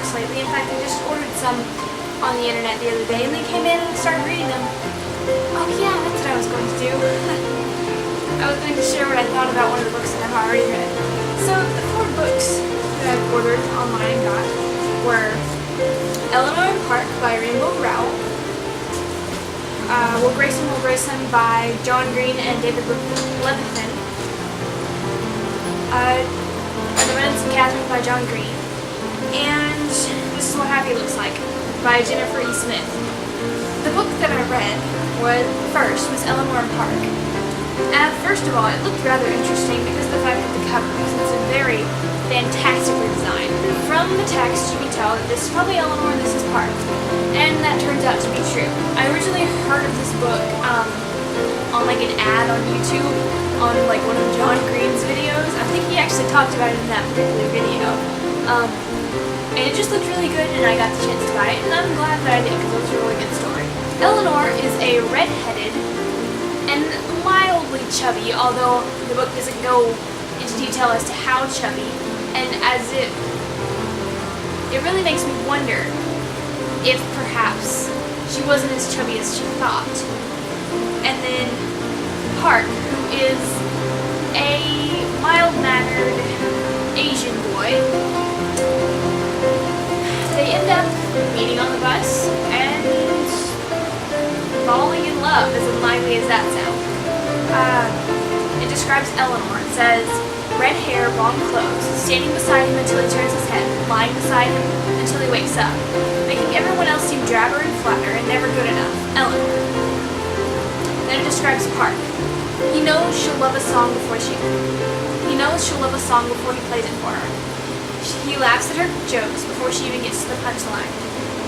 books lately. In fact, I just ordered some on the internet the other day, and they came in and started reading them. Oh yeah, that's what I was going to do. I was going to share what I thought about one of the books that I've already read. So the 4 books that I've ordered online and got were Eleanor and Park by Rainbow Rowell, Will Grayson by John Green and David Levithan, The Remnants of Catherine by John Green, and This Is What Happy Looks Like by Jennifer E. Smith. The book that I read was Eleanor and Park. And first of all, it looked rather interesting because of the fact that the cover, because it's a very fantastically designed. From the text, you can tell that this is probably Eleanor and this is Park. And that turns out to be true. I originally heard of this book on like an ad on YouTube on like one of John Green's videos. I think he actually talked about it in that particular video. And it just looked really good, and I got the chance to buy it, and I'm glad that I did because it was a really good story. Eleanor is a red-headed and mildly chubby, although the book doesn't go into detail as to how chubby, and it really makes me wonder if perhaps she wasn't as chubby as she thought. And then Park, who is a mild-mannered Asian boy, they end up meeting on the bus and falling in love, as unlikely as that sounds. It describes Eleanor. It says, red hair, long clothes, standing beside him until he turns his head, lying beside him until he wakes up, making everyone else seem drabber and flatter and never good enough. Eleanor. Then it describes Park. He knows she'll love a song before he plays it for her. He laughs at her jokes before she even gets to the punchline.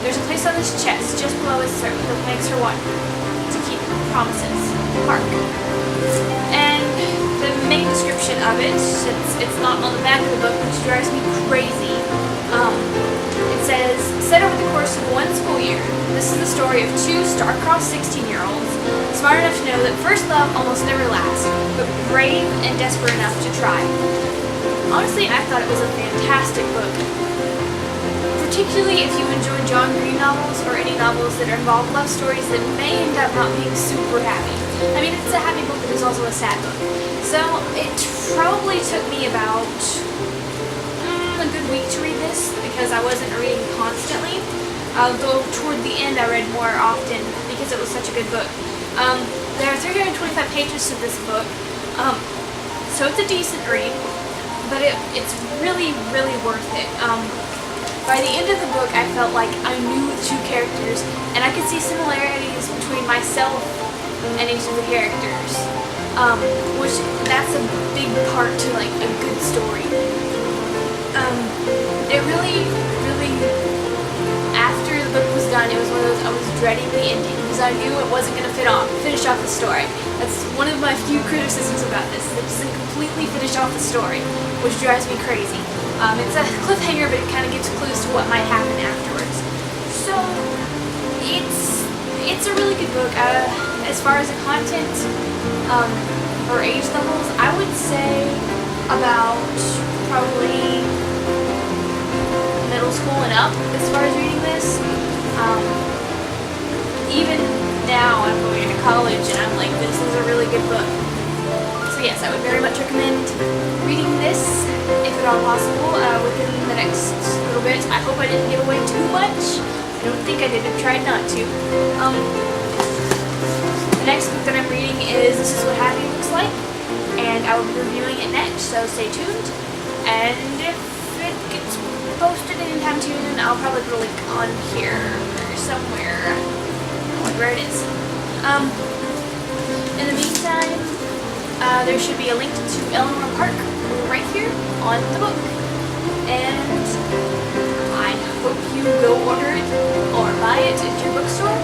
There's a place on his chest, just below his throat, that makes her want to keep promises. Park. And the main description of it, since it's not on the back of the book, which drives me crazy, it says, set over the course of 1 school year, this is the story of 2 star-crossed 16-year-olds, smart enough to know that first love almost never lasts, but brave and desperate enough to try. Honestly, I thought it was a fantastic book. Particularly if you enjoy John Green novels or any novels that involve love stories that may end up not being super happy. I mean, it's a happy book, but it's also a sad book. So it probably took me about a good week to read this because I wasn't reading constantly. Though toward the end I read more often because it was such a good book. There are 325 pages to this book, so it's a decent read. But it's really, really worth it. By the end of the book, I felt like I knew the 2 characters, and I could see similarities between myself and each of the characters, which that's a big part to like a good story. It really, after the book was done, it was one of those I was dreading the ending because I knew it wasn't going to finish off the story. That's one of my few criticisms about this. It doesn't completely finish off the story, which drives me crazy. It's a cliffhanger, but it kind of gives clues to what might happen afterwards. So it's a really good book. As far as the content or age levels, I would say about probably middle school and up as far as reading this. Even now I'm going into college and I'm like, this is a really good book. So yes, I would very much recommend reading this, if at all possible, within the next little bit. I hope I didn't give away too much. I don't think I did. I tried not to. The next book that I'm reading is This Is What Happy Looks Like, and I will be reviewing it next, so stay tuned. And if it gets posted anytime soon, I'll probably put a link on here somewhere. Where it is. In the meantime, there should be a link to Eleanor Park right here on the book. And I hope you go order it or buy it at your bookstore.